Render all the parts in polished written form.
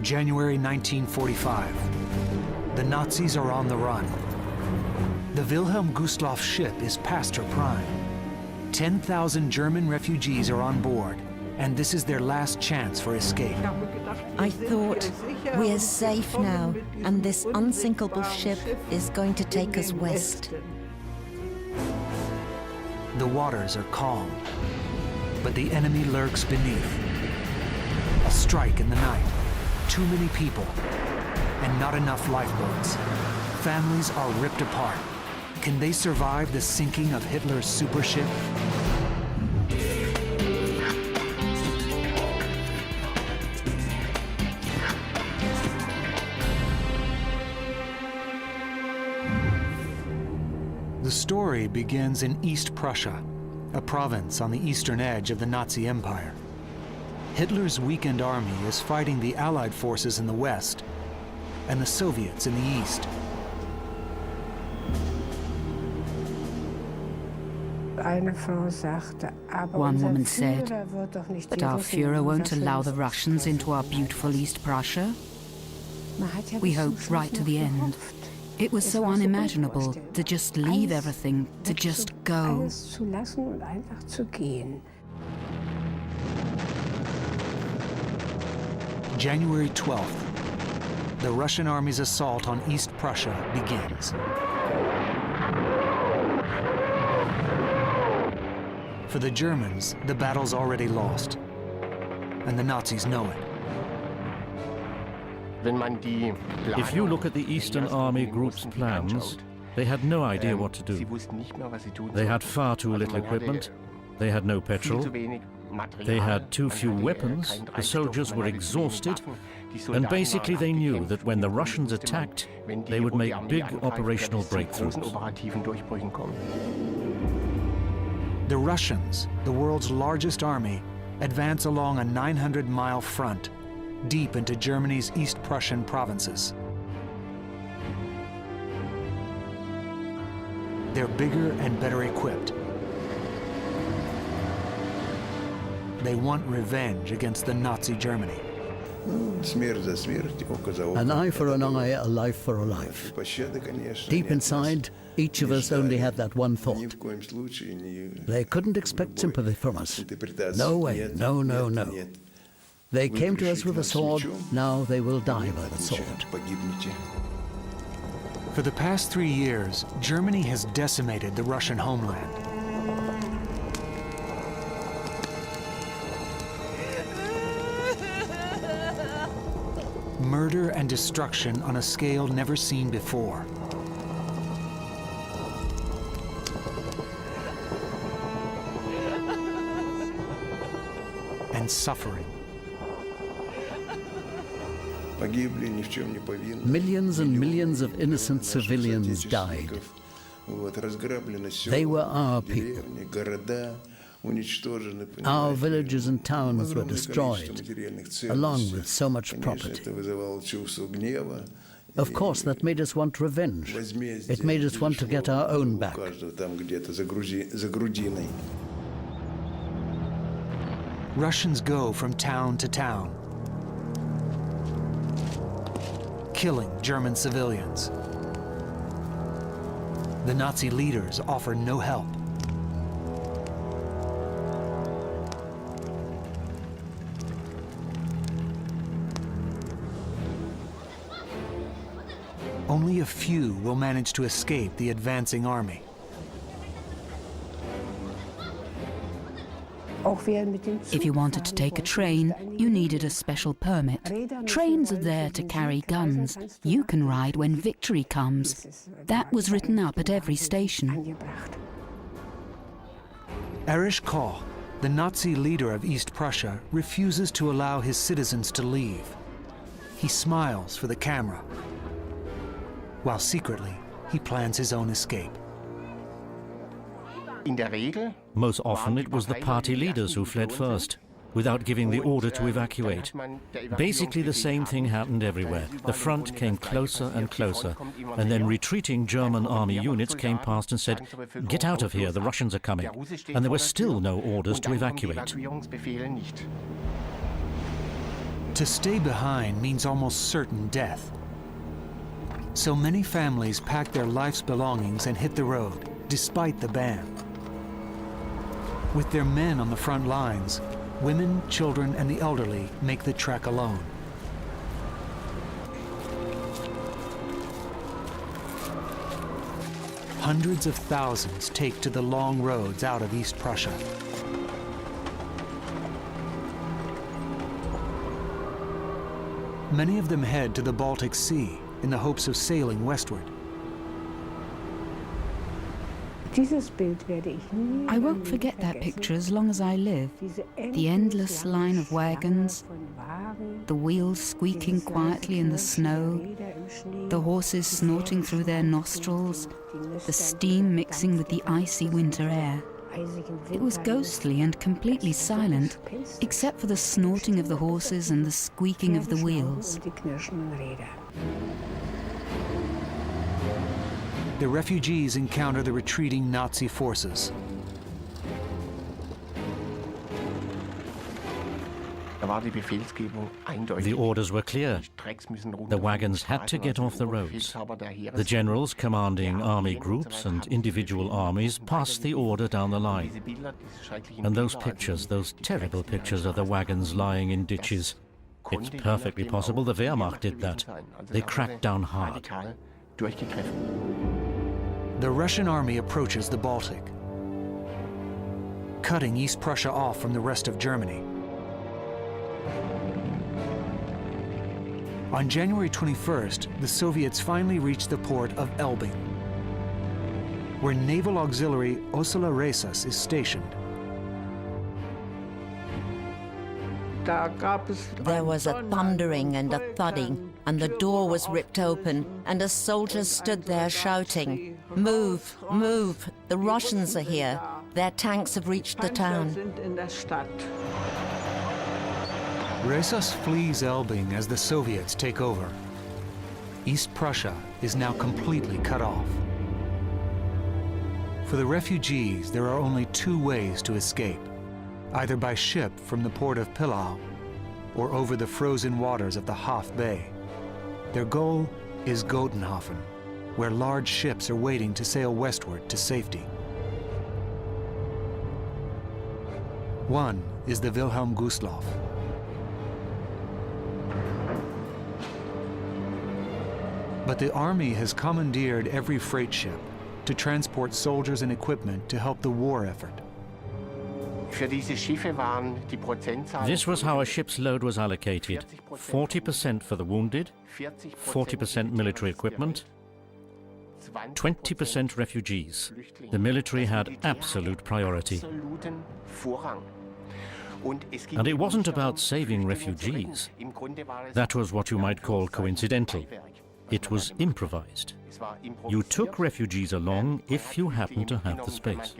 January 1945. The Nazis are on the run. The Wilhelm Gustloff ship is past her prime. 10,000 German refugees are on board, and this is their last chance for escape. I thought, we're safe now, and this unsinkable ship is going to take us west. The waters are calm, but the enemy lurks beneath. A strike in the night, too many people, and not enough lifeboats. Families are ripped apart. Can they survive the sinking of Hitler's super ship? The story begins in East Prussia, a province on the eastern edge of the Nazi Empire. Hitler's weakened army is fighting the Allied forces in the west and the Soviets in the east. One woman said, "But our Führer won't allow the Russians into our beautiful East Prussia." We hoped right to the end. It was so unimaginable to just leave everything, to just go. January 12th, the Russian army's assault on East Prussia begins. For the Germans, the battle's already lost, and the Nazis know it. If you look at the Eastern Army Group's plans, they had no idea what to do. They had far too little equipment, they had no petrol, they had too few weapons, the soldiers were exhausted, and basically they knew that when the Russians attacked, they would make big operational breakthroughs. The Russians, the world's largest army, advance along a 900-mile front, deep into Germany's East Prussian provinces. They're bigger and better equipped. They want revenge against the Nazi Germany. An eye for an eye, a life for a life. Deep inside, each of us only had that one thought. They couldn't expect sympathy from us. No way, no, no, no. They came to us with a sword, now they will die by the sword. For the past 3 years, Germany has decimated the Russian homeland. Murder and destruction on a scale never seen before. And suffering. Millions and millions of innocent civilians died. They were our people. Our villages and towns were destroyed, along with so much property. Of course, that made us want revenge. It made us want to get our own back. Russians go from town to town, killing German civilians. The Nazi leaders offer no help. Only a few will manage to escape the advancing army. If you wanted to take a train, you needed a special permit. Trains are there to carry guns. You can ride when victory comes. That was written up at every station. Erich Koch, the Nazi leader of East Prussia, refuses to allow his citizens to leave. He smiles for the camera, while secretly he plans his own escape. Most often it was the party leaders who fled first, without giving the order to evacuate. Basically the same thing happened everywhere. The front came closer and closer, and then retreating German army units came past and said, "Get out of here, the Russians are coming." And there were still no orders to evacuate. To stay behind means almost certain death. So many families pack their life's belongings and hit the road, despite the ban. With their men on the front lines, women, children, and the elderly make the trek alone. Hundreds of thousands take to the long roads out of East Prussia. Many of them head to the Baltic Sea in the hopes of sailing westward. I won't forget that picture as long as I live. The endless line of wagons, the wheels squeaking quietly in the snow, the horses snorting through their nostrils, the steam mixing with the icy winter air. It was ghostly and completely silent, except for the snorting of the horses and the squeaking of the wheels. The refugees encounter the retreating Nazi forces. The orders were clear. The wagons had to get off the roads. The generals commanding army groups and individual armies passed the order down the line. And those pictures, those terrible pictures of the wagons lying in ditches, it's perfectly possible the Wehrmacht did that. They cracked down hard. The Russian army approaches the Baltic, cutting East Prussia off from the rest of Germany. On January 21st, the Soviets finally reached the port of Elbing, where Naval Auxiliary Osula Reisas is stationed. There was a thundering and a thudding, and the door was ripped open, and a soldier stood there shouting, "Move, move, the Russians are here. Their tanks have reached the town." Reisas flees Elbing as the Soviets take over. East Prussia is now completely cut off. For the refugees, there are only two ways to escape, either by ship from the port of Pillau or over the frozen waters of the Hof Bay. Their goal is Gotenhafen, where large ships are waiting to sail westward to safety. One is the Wilhelm Gustloff. But the army has commandeered every freight ship to transport soldiers and equipment to help the war effort. This was how a ship's load was allocated. 40% for the wounded, 40% military equipment, 20% refugees. The military had absolute priority. And it wasn't about saving refugees. That was what you might call coincidental. It was improvised. You took refugees along if you happened to have the space.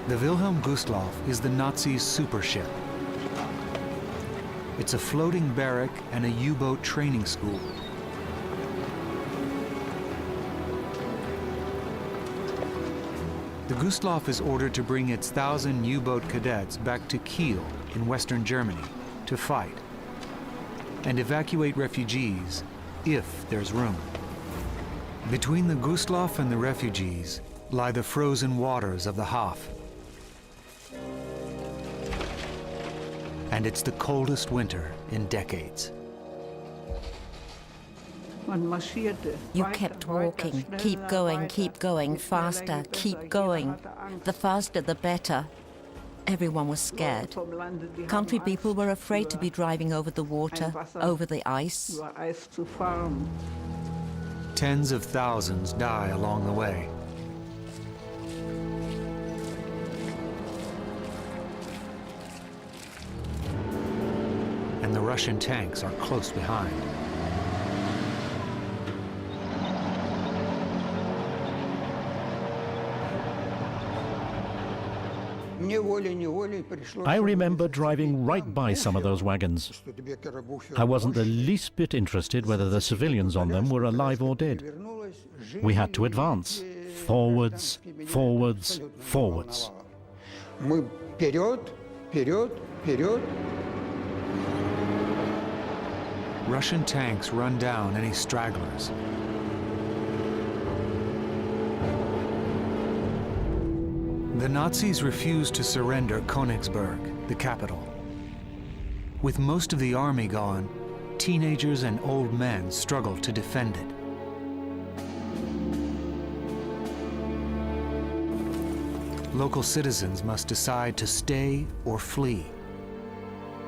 The Wilhelm Gustloff is the Nazis' super ship. It's a floating barrack and a U-boat training school. The Gustloff is ordered to bring its 1,000 U-boat cadets back to Kiel in western Germany to fight and evacuate refugees if there's room. Between the Gustloff and the refugees lie the frozen waters of the Hof. And it's the coldest winter in decades. You kept walking, keep going, faster, keep going. The faster the better. Everyone was scared. Country people were afraid to be driving over the water, over the ice. Tens of thousands die along the way. And the Russian tanks are close behind. I remember driving right by some of those wagons. I wasn't the least bit interested whether the civilians on them were alive or dead. We had to advance. Forwards, forwards, forwards. period. Russian tanks run down any stragglers. The Nazis refused to surrender Königsberg, the capital. With most of the army gone, teenagers and old men struggled to defend it. Local citizens must decide to stay or flee.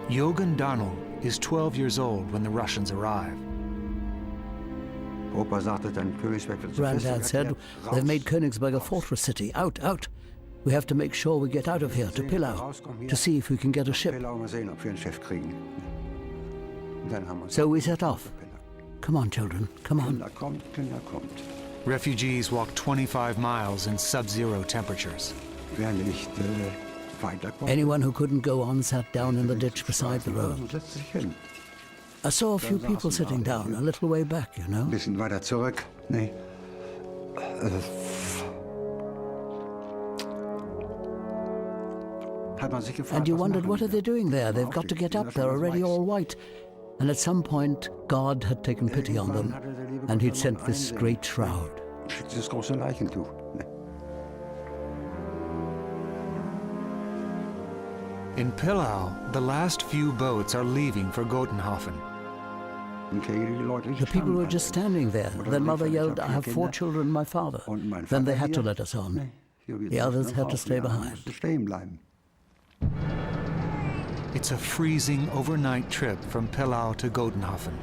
Jürgen Danl is 12 years old when the Russians arrive. Granddad said, they've made Königsberg a fortress city. Out, out. We have to make sure we get out of here to Pillau, to see if we can get a ship. So we set off. Come on, children, come on. Refugees walk 25 miles in sub-zero temperatures. Anyone who couldn't go on sat down in the ditch beside the road. I saw a few people sitting down a little way back, you know. And you wondered, what are they doing there? They've got to get up, they're already all white. And at some point, God had taken pity on them, and he'd sent this great shroud. In Pillau, the last few boats are leaving for Gotenhafen. The people were just standing there. Then Mother yelled, I have 4 children and my father. Then they had to let us on. The others had to stay behind. It's a freezing overnight trip from Pillau to Gotenhafen.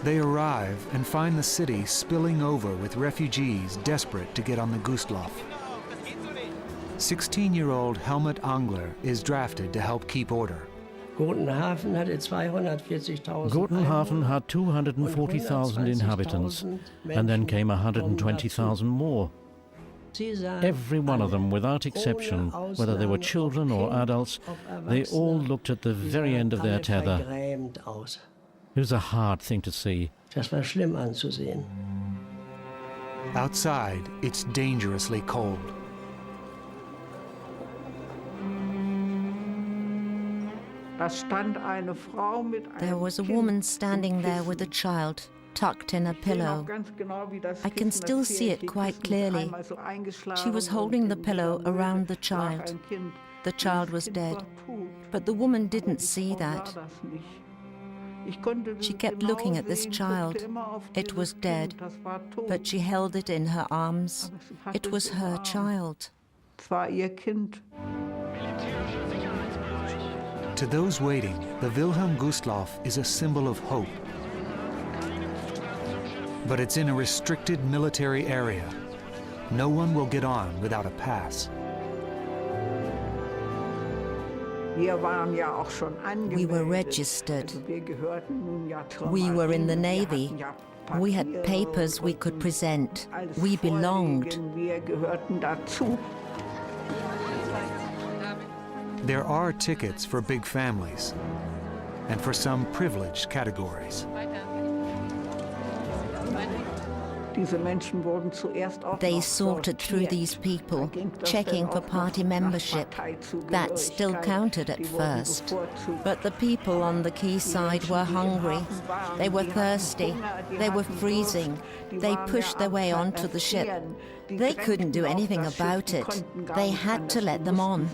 They arrive and find the city spilling over with refugees desperate to get on the Gustloff. 16-year-old Helmut Angler is drafted to help keep order. Gotenhafen had 240,000 inhabitants, and then came 120,000 more. Every one of them, without exception, whether they were children or adults, they all looked at the very end of their tether. It was a hard thing to see. Outside, it's dangerously cold. There was a woman standing there with a child, tucked in a pillow. I can still see it quite clearly. She was holding the pillow around the child. The child was dead, but the woman didn't see that. She kept looking at this child. It was dead, but she held it in her arms. It was her child. To those waiting, the Wilhelm Gustloff is a symbol of hope. But it's in a restricted military area. No one will get on without a pass. We were registered. We were in the Navy. We had papers we could present. We belonged. There are tickets for big families and for some privileged categories. They sorted through these people, checking for party membership. That still counted at first. But the people on the quayside were hungry. They were thirsty. They were freezing. They pushed their way onto the ship. They couldn't do anything about it. They had to let them on.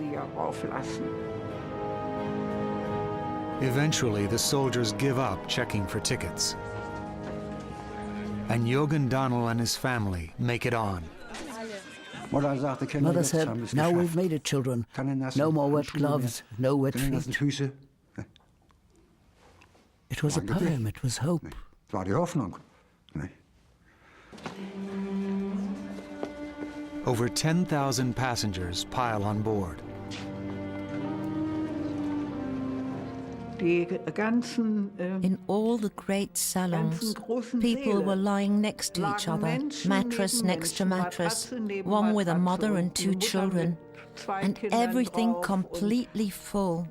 Eventually, the soldiers give up checking for tickets. And Jürgen Danl and his family make it on. Mother said, now we've made it, children. No more wet gloves, no wet feet. It was a poem, it was hope. Over 10,000 passengers pile on board. In all the great salons, people were lying next to each other, mattress next to mattress, one with a mother and 2 children, and everything completely full.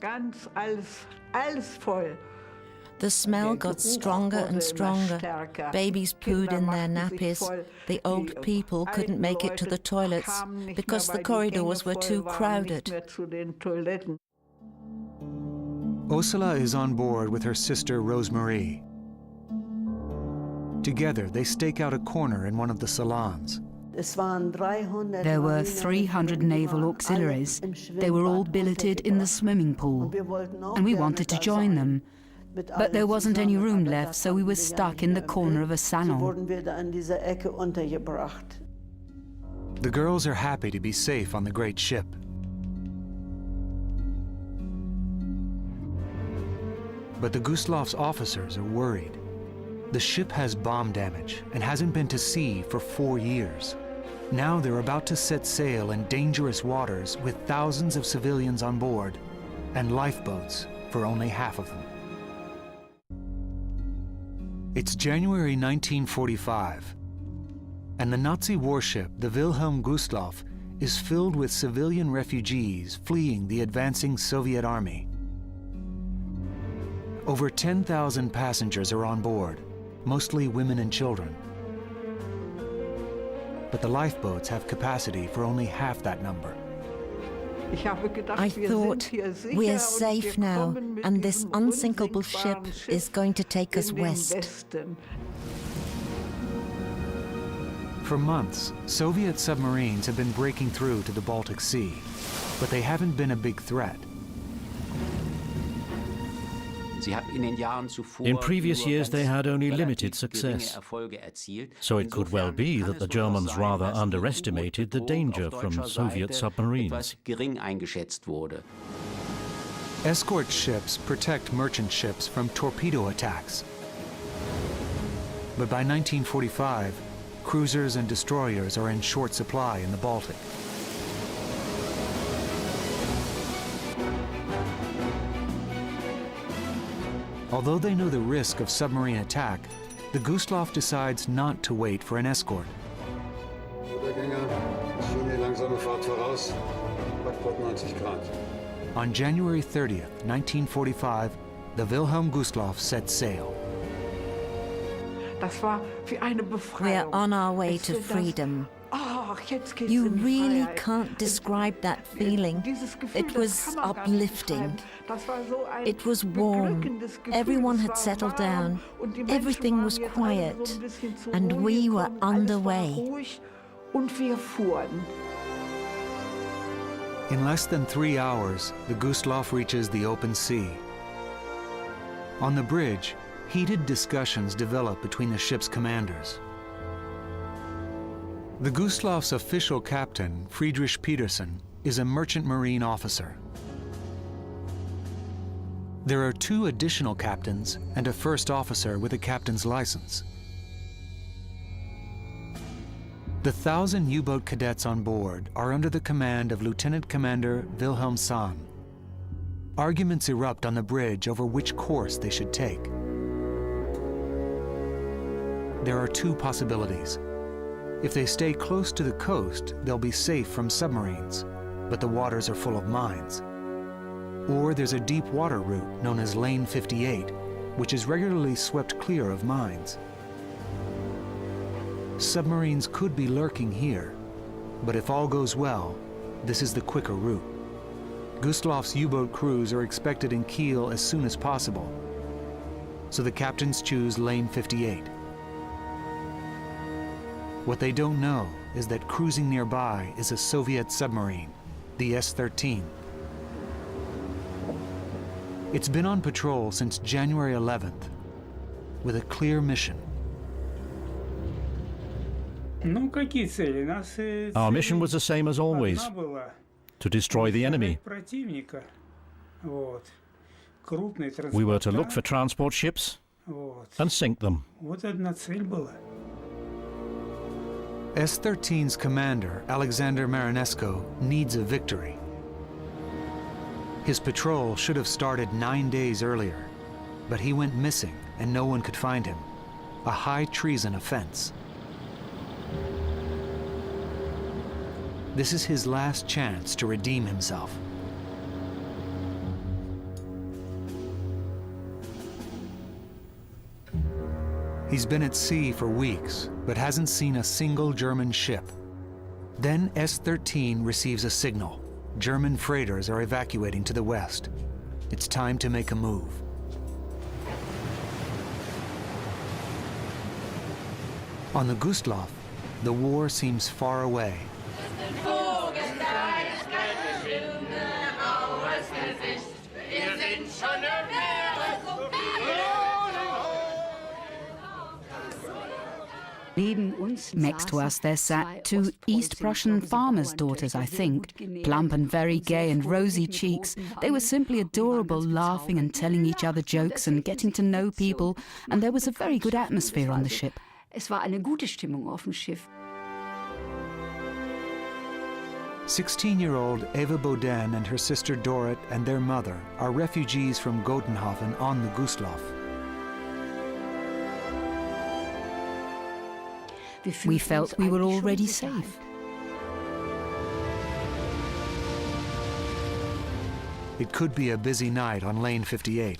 The smell got stronger and stronger. Babies pooed in their nappies. The old people couldn't make it to the toilets because the corridors were too crowded. Ursula is on board with her sister Rosemarie. Together, they stake out a corner in one of the salons. There were 300 naval auxiliaries. They were all billeted in the swimming pool, and we wanted to join them. But there wasn't any room left, so we were stuck in the corner of a salon. The girls are happy to be safe on the great ship. But the Gustloff's officers are worried. The ship has bomb damage and hasn't been to sea for 4 years. Now they're about to set sail in dangerous waters with thousands of civilians on board and lifeboats for only half of them. It's January 1945, and the Nazi warship, the Wilhelm Gustloff, is filled with civilian refugees fleeing the advancing Soviet army. Over 10,000 passengers are on board, mostly women and children. But the lifeboats have capacity for only half that number. I thought, we're safe now, and this unsinkable ship is going to take us west. For months, Soviet submarines have been breaking through to the Baltic Sea, but they haven't been a big threat. In previous years, they had only limited success, so it could well be that the Germans rather underestimated the danger from Soviet submarines. Escort ships protect merchant ships from torpedo attacks. But by 1945, cruisers and destroyers are in short supply in the Baltic. Although they know the risk of submarine attack, the Gustloff decides not to wait for an escort. On January 30th, 1945, the Wilhelm Gustloff set sail. We're on our way to freedom. You really can't describe that feeling. It was uplifting. It was warm. Everyone had settled down. Everything was quiet. And we were underway. In less than 3 hours, the Gustloff reaches the open sea. On the bridge, heated discussions develop between the ship's commanders. The Gustloff's official captain, Friedrich Petersen, is a merchant marine officer. There are 2 additional captains and a first officer with a captain's license. The 1,000 U-boat cadets on board are under the command of Lieutenant Commander Wilhelm Sahn. Arguments erupt on the bridge over which course they should take. There are 2 possibilities. If they stay close to the coast, they'll be safe from submarines, but the waters are full of mines. Or there's a deep water route known as Lane 58, which is regularly swept clear of mines. Submarines could be lurking here, but if all goes well, this is the quicker route. Gustloff's U-boat crews are expected in Kiel as soon as possible, so the captains choose Lane 58. What they don't know is that cruising nearby is a Soviet submarine, the S-13. It's been on patrol since January 11th, with a clear mission. Our mission was the same as always, to destroy the enemy. We were to look for transport ships and sink them. S-13's commander, Alexander Marinesco, needs a victory. His patrol should have started 9 days earlier, but he went missing and no one could find him. A high treason offense. This is his last chance to redeem himself. He's been at sea for weeks, but hasn't seen a single German ship. Then S-13 receives a signal. German freighters are evacuating to the west. It's time to make a move. On the Gustloff, the war seems far away. Next to us there sat two East Prussian farmers' daughters, I think, plump and very gay and rosy cheeks. They were simply adorable, laughing and telling each other jokes and getting to know people, and there was a very good atmosphere on the ship. Es war eine gute Stimmung auf dem Schiff. 16-year-old Eva Boden and her sister Dorit and their mother are refugees from Gotenhafen on the Gustloff. We felt we were already safe. It could be a busy night on Lane 58.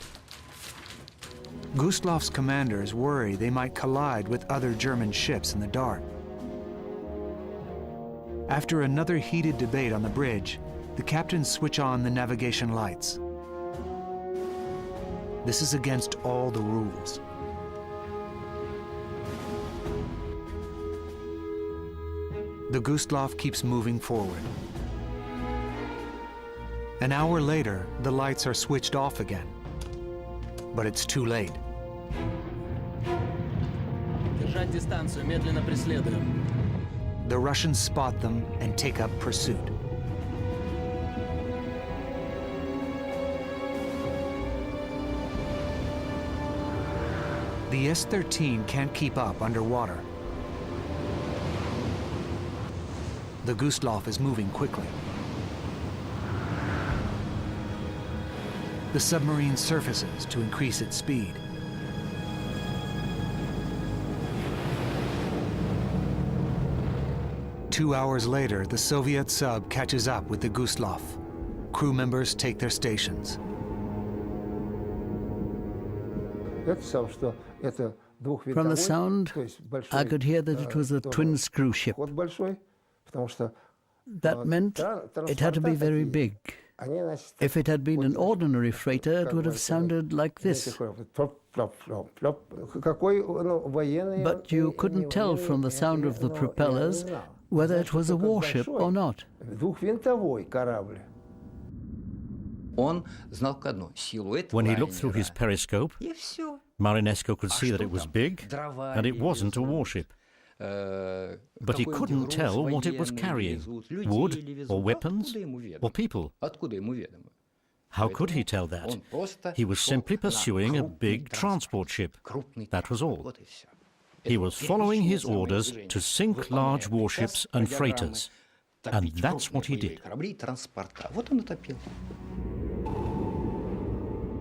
Gustloff's commanders worry they might collide with other German ships in the dark. After another heated debate on the bridge, the captains switch on the navigation lights. This is against all the rules. The Gustloff keeps moving forward. An hour later, the lights are switched off again. But it's too late. Держать дистанцию, медленно преследуем. The Russians spot them and take up pursuit. The S-13 can't keep up underwater. The Gustloff is moving quickly. The submarine surfaces to increase its speed. Two hours later, the Soviet sub catches up with the Gustloff. Crew members take their stations. From the sound, I could hear that it was a twin screw ship. That meant it had to be very big. If it had been an ordinary freighter, it would have sounded like this. But you couldn't tell from the sound of the propellers whether it was a warship or not. When he looked through his periscope, Marinesco could see that it was big, and it wasn't a warship. But he couldn't tell what it was carrying, wood or weapons or people. How could he tell that? He was simply pursuing a big transport ship. That was all. He was following his orders to sink large warships and freighters. And that's what he did.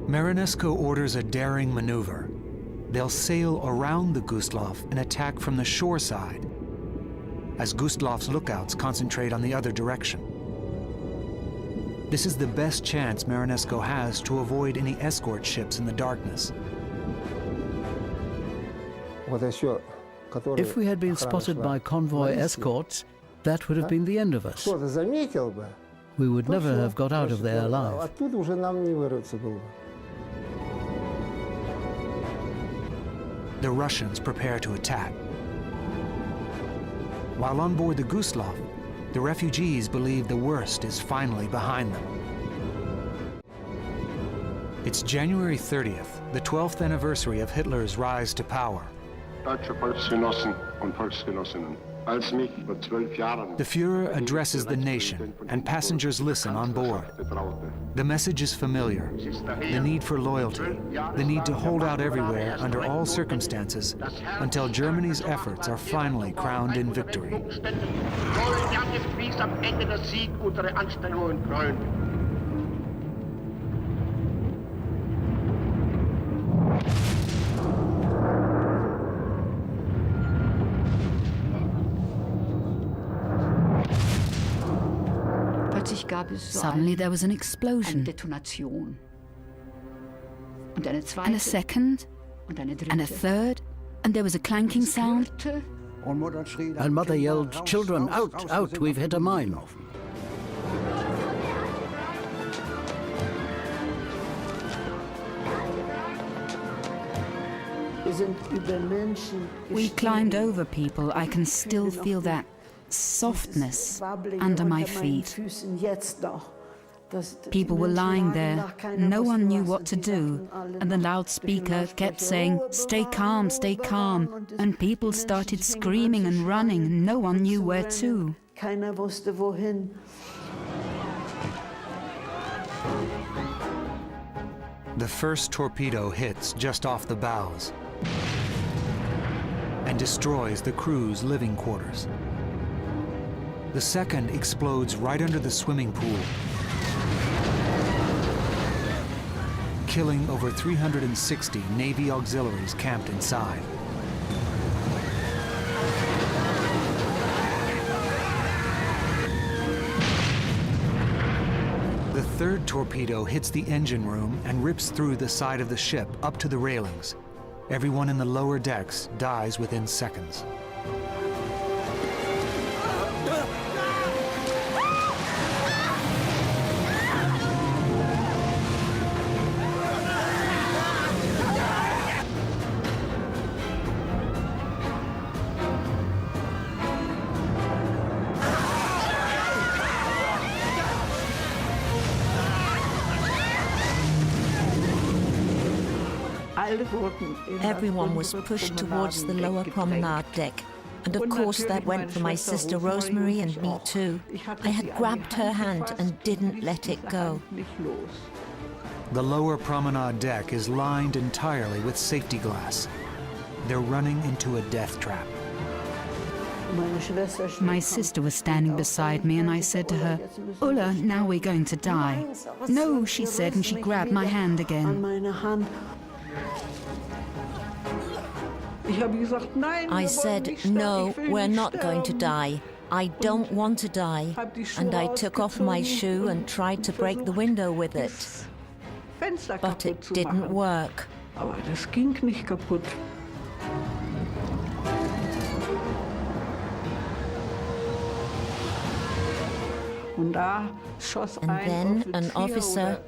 Marinesco orders a daring maneuver. They'll sail around the Gustloff and attack from the shore side, as Gustloff's lookouts concentrate on the other direction. This is the best chance Marinesco has to avoid any escort ships in the darkness. If we had been spotted by convoy escorts, that would have been the end of us. We would never have got out of there alive. The Russians prepare to attack. While on board the Gustloff, the refugees believe the worst is finally behind them. It's January 30th, the 12th anniversary of Hitler's rise to power. Deutsche Volksgenossen und Volksgenossinnen. The Führer addresses the nation, and passengers listen on board. The message is familiar: the need for loyalty, the need to hold out everywhere under all circumstances until Germany's efforts are finally crowned in victory. Suddenly there was an explosion, and a second, and a third, and there was a clanking sound. And Mother yelled, "Children, out, out, we've hit a mine." We climbed over people. I can still feel that softness under my feet. People were lying there. No one knew what to do. And the loudspeaker kept saying, "Stay calm, stay calm." And people started screaming and running, and no one knew where to. The first torpedo hits just off the bows and destroys the crew's living quarters. The second explodes right under the swimming pool, killing over 360 Navy auxiliaries camped inside. The third torpedo hits the engine room and rips through the side of the ship up to the railings. Everyone in the lower decks dies within seconds. Everyone was pushed towards the lower promenade deck. And of course that went for my sister Rosemary and me too. I had grabbed her hand and didn't let it go. The lower promenade deck is lined entirely with safety glass. They're running into a death trap. My sister was standing beside me and I said to her, "Ulla, now we're going to die." "No," she said, and she grabbed my hand again. I said, "No, we're not going to die. I don't want to die." And I took off my shoe and tried to break the window with it. But it didn't work. And then an officer,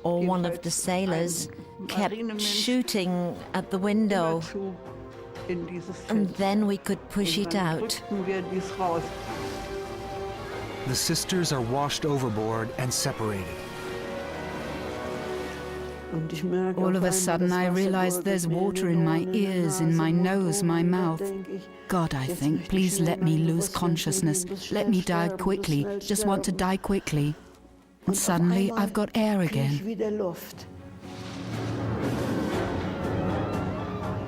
or one of the sailors, kept shooting at the window. And then we could push it out. The sisters are washed overboard and separated. All of a sudden I realized there's water in my ears, in my nose, my mouth. God, I think, please let me lose consciousness. Let me die quickly. Just want to die quickly. And suddenly I've got air again.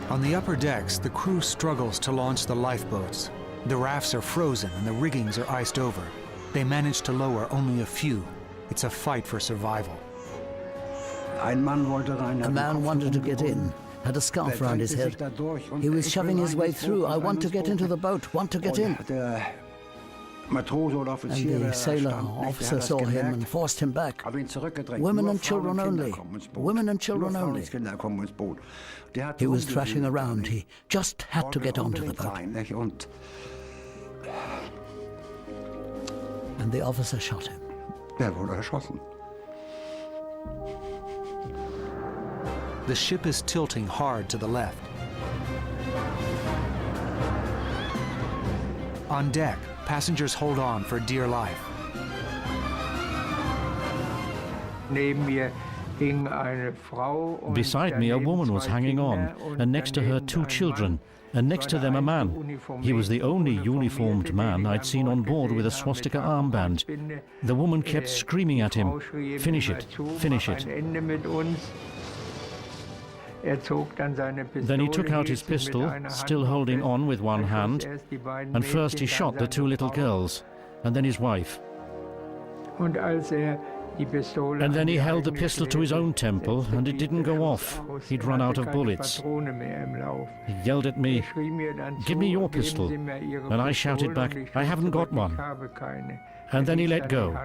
On the upper decks, the crew struggles to launch the lifeboats. The rafts are frozen and the riggings are iced over. They manage to lower only a few. It's a fight for survival. A man wanted to get in, had a scarf around his head. He was shoving his way through. "I want to get into the boat, want to get in." And the sailor officer saw him and forced him back. "Women and children only. Women and children only." He was thrashing around. He just had to get onto the boat. And the officer shot him. The ship is tilting hard to the left. On deck, passengers hold on for dear life. Beside me, a woman was hanging on, and next to her 2 children, and next to them a man. He was the only uniformed man I'd seen on board with a swastika armband. The woman kept screaming at him, "Finish it, finish it." Then he took out his pistol, still holding on with one hand, and first he shot the 2 little girls, and then his wife. And then he held the pistol to his own temple, and it didn't go off. He'd run out of bullets. He yelled at me, "Give me your pistol." And I shouted back, "I haven't got one." And then he let go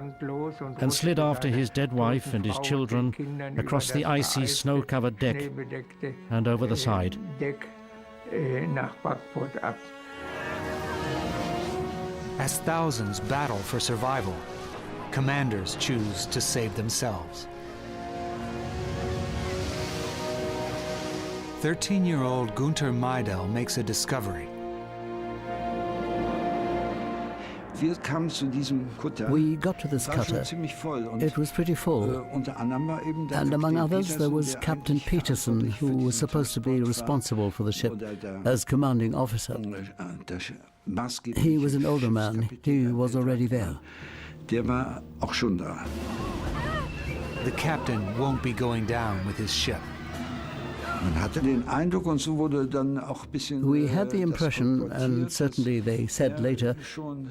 and slid after his dead wife and his children across the icy, snow-covered deck and over the side. As thousands battle for survival, commanders choose to save themselves. 13-year-old Gunther Meidel makes a discovery. We got to this cutter. It was pretty full. And among others, there was Captain Peterson, who was supposed to be responsible for the ship as commanding officer. He was an older man. He was already there. The captain won't be going down with his ship. We had the impression, and certainly they said later,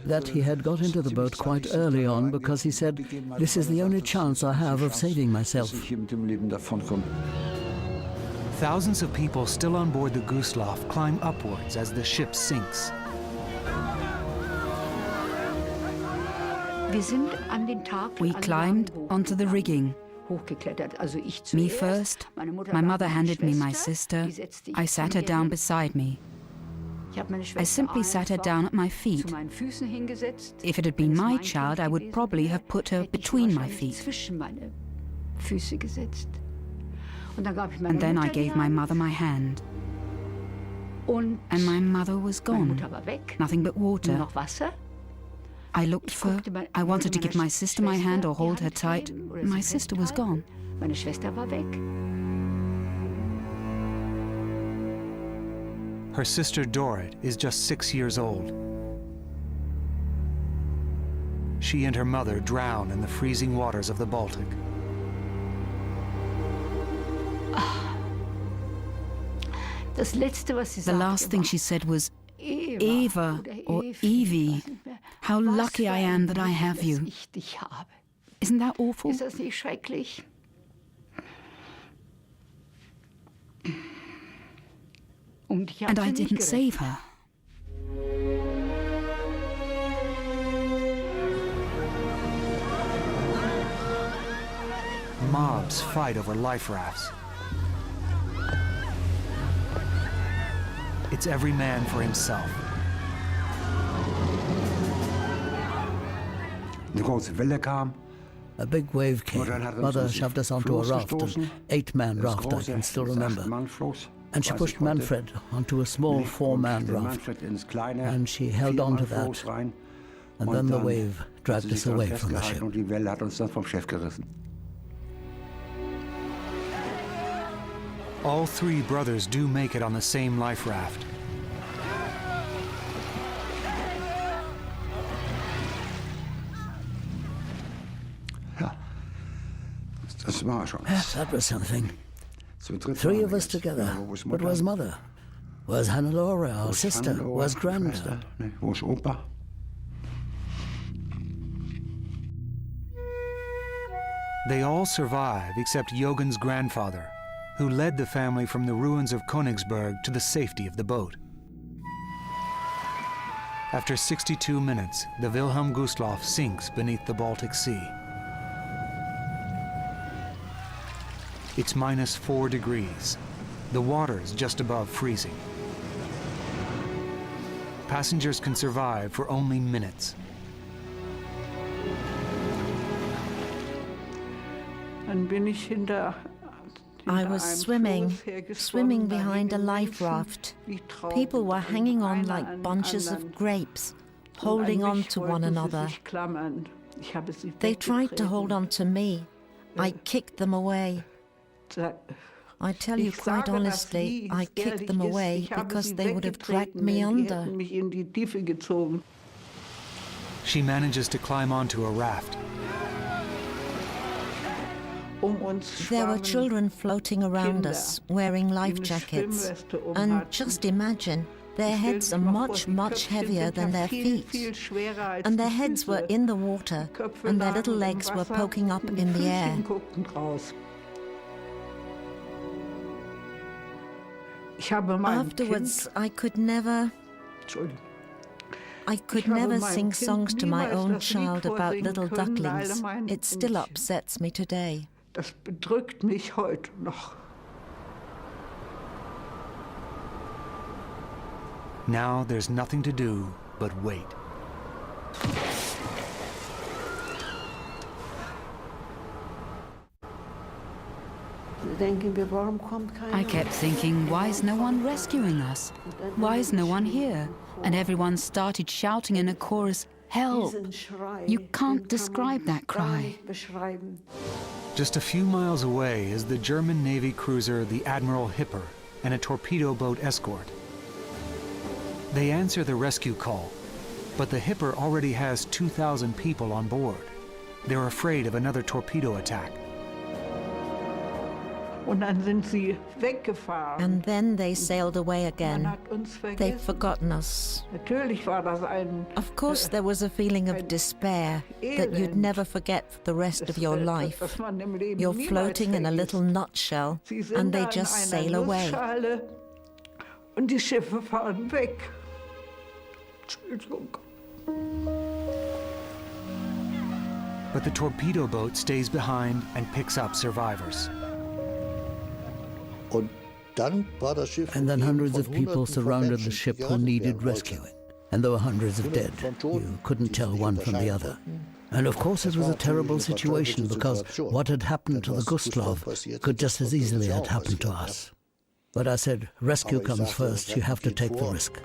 that he had got into the boat quite early on because he said, "This is the only chance I have of saving myself." Thousands of people still on board the Gustloff climb upwards as the ship sinks. We climbed onto the rigging. Me first. My mother handed me my sister. I sat her down beside me. I simply sat her down at my feet. If it had been my child, I would probably have put her between my feet. And then I gave my mother my hand. And my mother was gone. Nothing but water. I looked for... I wanted to give my sister my hand or hold her tight. My sister was gone. Her sister Dorrit is just 6 years old. She and her mother drown in the freezing waters of the Baltic. The last thing she said was, "Eva or Evie, how lucky I am that I have you." Isn't that awful? And I didn't save her. Mobs fight over life rafts. It's every man for himself. A big wave came. Mother shoved us onto a raft, an 8-man raft, I can still remember. And she pushed Manfred onto a small 4-man raft. And she held on to that. And then the wave dragged us away from the ship. All 3 brothers do make it on the same life raft. Yes, that was something. 3 of us together. But where's Mother? Where's Hannelore, our sister? Where's Granda? They all survive except Jogan's grandfather, who led the family from the ruins of Königsberg to the safety of the boat. After 62 minutes, the Wilhelm Gustloff sinks beneath the Baltic Sea. It's -4 degrees. The water's just above freezing. Passengers can survive for only minutes. I was swimming behind a life raft. People were hanging on like bunches of grapes, holding on to one another. They tried to hold on to me. I kicked them away. I tell you quite honestly, I kicked them away because they would have dragged me under. She manages to climb onto a raft. There were children floating around us, wearing life jackets. And just imagine, their heads are much, much heavier than their feet. And their heads were in the water, and their little legs were poking up in the air. Afterwards, I could never sing songs to my own child about little ducklings. It still upsets me today. Das bedrückt mich heute noch. Now there's nothing to do but wait. I kept thinking, why is no one rescuing us? Why is no one here? And everyone started shouting in a chorus, help! You can't describe that cry. Just a few miles away is the German Navy cruiser the Admiral Hipper and a torpedo boat escort. They answer the rescue call, but the Hipper already has 2,000 people on board. They're afraid of another torpedo attack. And then they sailed away again. They've forgotten us. Of course, there was a feeling of despair that you'd never forget for the rest of your life. You're floating in a little nutshell, and they just sail away. But the torpedo boat stays behind and picks up survivors. And then hundreds of people surrounded the ship who needed rescuing. And there were hundreds of dead. You couldn't tell one from the other. And of course it was a terrible situation because what had happened to the Gustloff could just as easily have happened to us. But I said, rescue comes first, you have to take the risk.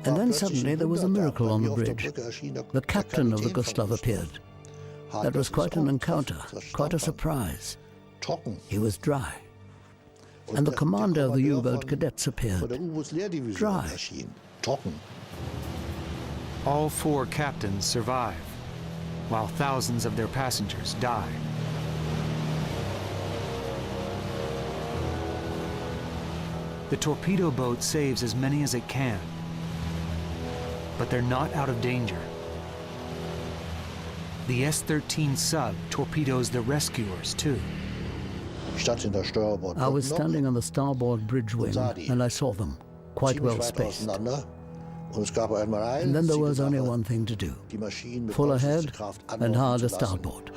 And then suddenly there was a miracle on the bridge. The captain of the Gustloff appeared. That was quite an encounter, quite a surprise. He was dry. And the commander of the U-boat cadets appeared. Dry. All 4 captains survive, while thousands of their passengers die. The torpedo boat saves as many as it can, but they're not out of danger. The S-13 sub torpedoes the rescuers, too. I was standing on the starboard bridge wing, and I saw them, quite well spaced. And then there was only one thing to do. Full ahead and hard a starboard.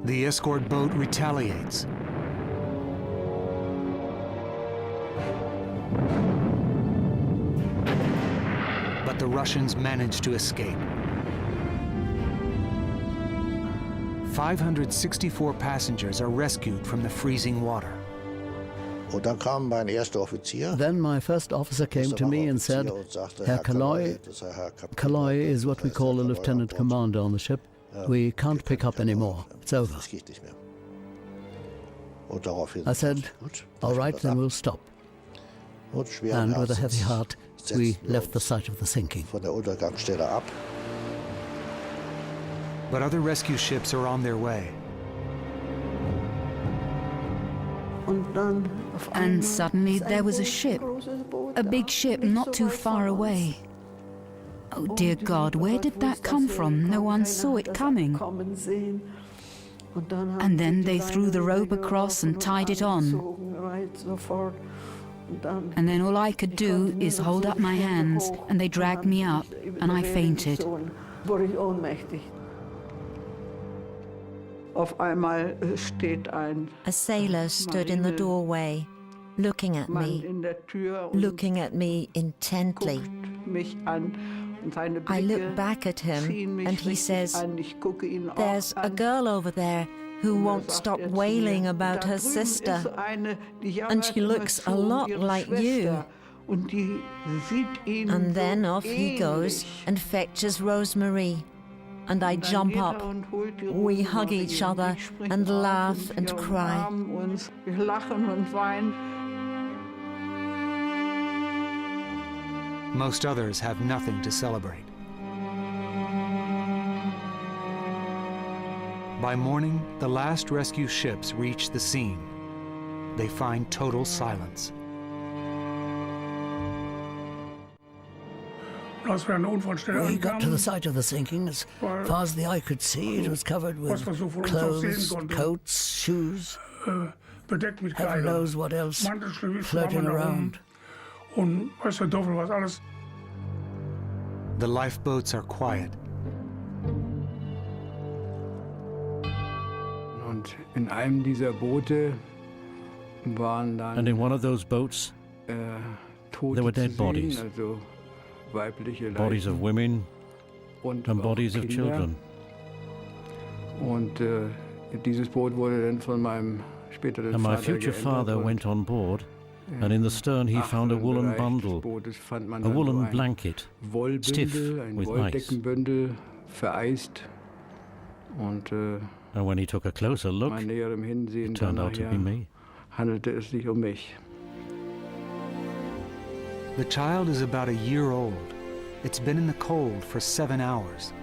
The escort boat retaliates. But the Russians manage to escape. 564 passengers are rescued from the freezing water. Then my first officer came to me and said, Herr Kaloy, Kaloy is what we call a lieutenant commander on the ship. We can't pick up anymore. It's over. I said, all right, then we'll stop. And with a heavy heart, we left the site of the sinking. But other rescue ships are on their way. And suddenly there was a ship, a big ship not too far away. Oh dear God, where did that come from? No one saw it coming. And then they threw the rope across and tied it on. And then all I could do is hold up my hands, and they dragged me up, and I fainted. A sailor stood in the doorway, looking at me intently. I look back at him, and he says, "There's a girl over there who won't stop wailing about her sister, and she looks a lot like you." And then off he goes and fetches Rosemarie. And I jump up. We hug each other and laugh and cry. Most others have nothing to celebrate. By morning, the last rescue ships reach the scene. They find total silence. We got to the site of the sinking. As far as the eye could see, it was covered with clothes, coats, shoes. Heaven knows what else floating around. The Und in einem dieser Boote waren dann And in one of those boats, Tote there were zu dead sehen, bodies. also weibliche bodies of Leichen women und and auch bodies of Kinder. children. Und dieses Boot wurde dann von meinem späteren And my Vater future geändert father und went on board, and in the stern he found a achteren woolen Bereich des bundle, Bootes fand man a dann so woolen ein blanket, Wollbündel, stiff ein with ice. Wolldeckenbündel, vereist. Und And when he took a closer look, bei näherem Hinsehen it turned dann out to be nachher me. handelte es sich um mich. The child is about a year old. It's been in the cold for 7 hours.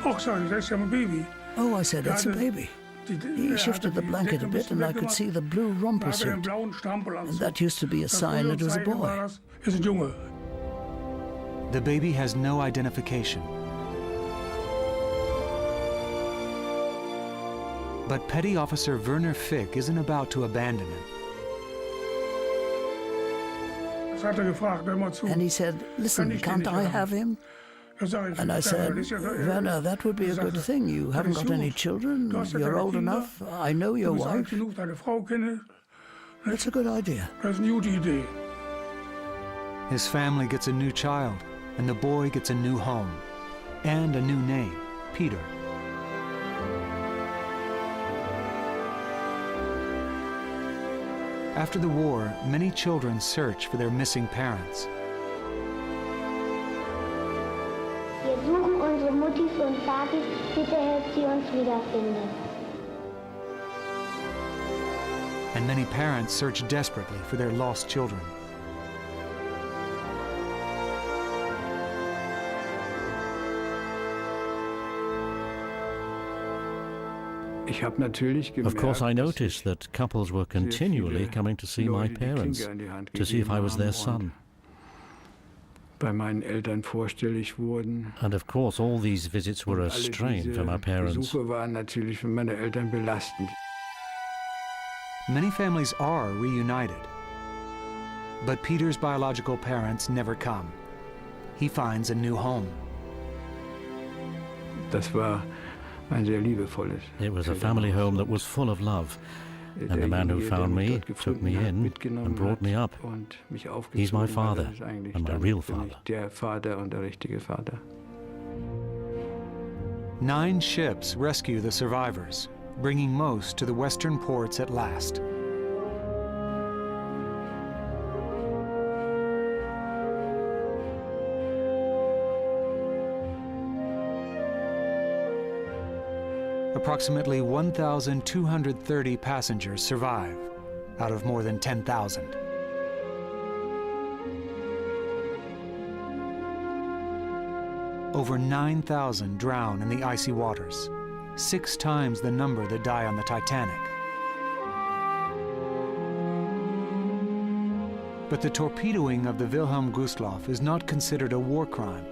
Oh, sorry, that's my baby. Oh, I said, it's a baby. He shifted the blanket a bit and I could see the blue romper suit. And that used to be a sign it was a boy. The baby has no identification. But Petty Officer Werner Fick isn't about to abandon him. And he said, listen, can't I have him? And I said, Werner, that would be a good thing. You haven't got any children, you're old enough, I know your wife. That's a good idea. His family gets a new child, and the boy gets a new home, and a new name, Peter. After the war, many children search for their missing parents. Wir suchen unsere Muttis und Tatis, bitte helft sie uns wiederfinden. And many parents search desperately for their lost children. Of course, I noticed that couples were continually coming to see my parents, to see if I was their son. Bei meinen Eltern vorstellig wurden. And of course, all these visits were a strain for my parents. Besuche waren natürlich für meine Eltern belastend. Many families are reunited. But Peter's biological parents never come. He finds a new home. Das war ein sehr liebevolles. It was a family home that was full of love. And the man who found me took me in and brought me up. He's my father, and my real father. Der Vater und der richtige Vater. 9 ships rescue the survivors, bringing most to the western ports at last. Approximately 1,230 passengers survive, out of more than 10,000. Over 9,000 drown in the icy waters, 6 times the number that die on the Titanic. But the torpedoing of the Wilhelm Gustloff is not considered a war crime.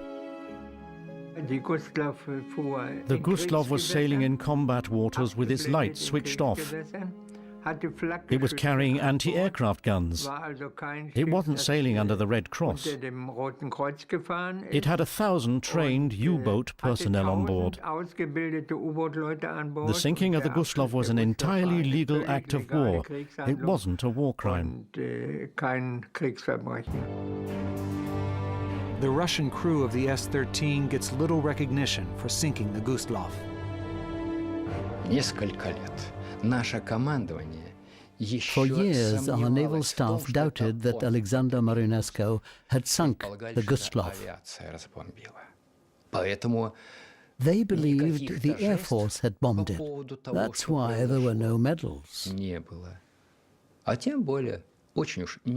The Gustloff was sailing in combat waters with its lights switched off. It was carrying anti-aircraft guns. It wasn't sailing under the Red Cross. It had 1,000 trained U-boat personnel on board. The sinking of the Gustloff was an entirely legal act of war. It wasn't a war crime. The Russian crew of the S-13 gets little recognition for sinking the Gustloff. For years, our naval staff doubted that Alexander Marinesco had sunk the Gustloff. They believed the Air Force had bombed it. That's why there were no medals.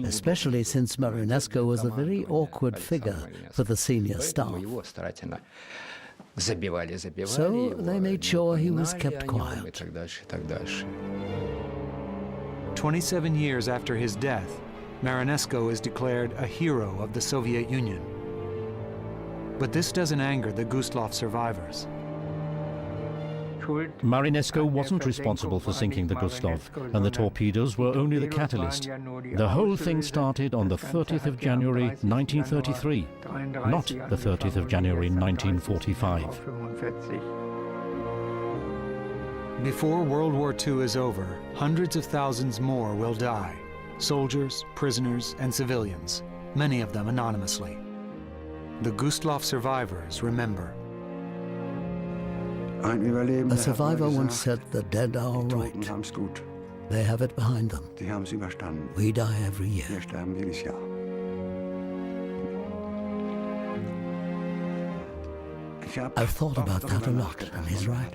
Especially since Marinesco was a very awkward figure for the senior staff. So they made sure he was kept quiet. 27 years after his death, Marinesco is declared a hero of the Soviet Union. But this doesn't anger the Gustloff survivors. Marinesco wasn't responsible for sinking the Gustloff, and the torpedoes were only the catalyst. The whole thing started on the 30th of January 1933, not the 30th of January 1945. Before World War II is over, hundreds of thousands more will die. Soldiers, prisoners, and civilians, many of them anonymously. The Gustloff survivors remember. A survivor once said, "The dead are all right. They have it behind them. We die every year." I've thought about that a lot, and he's right.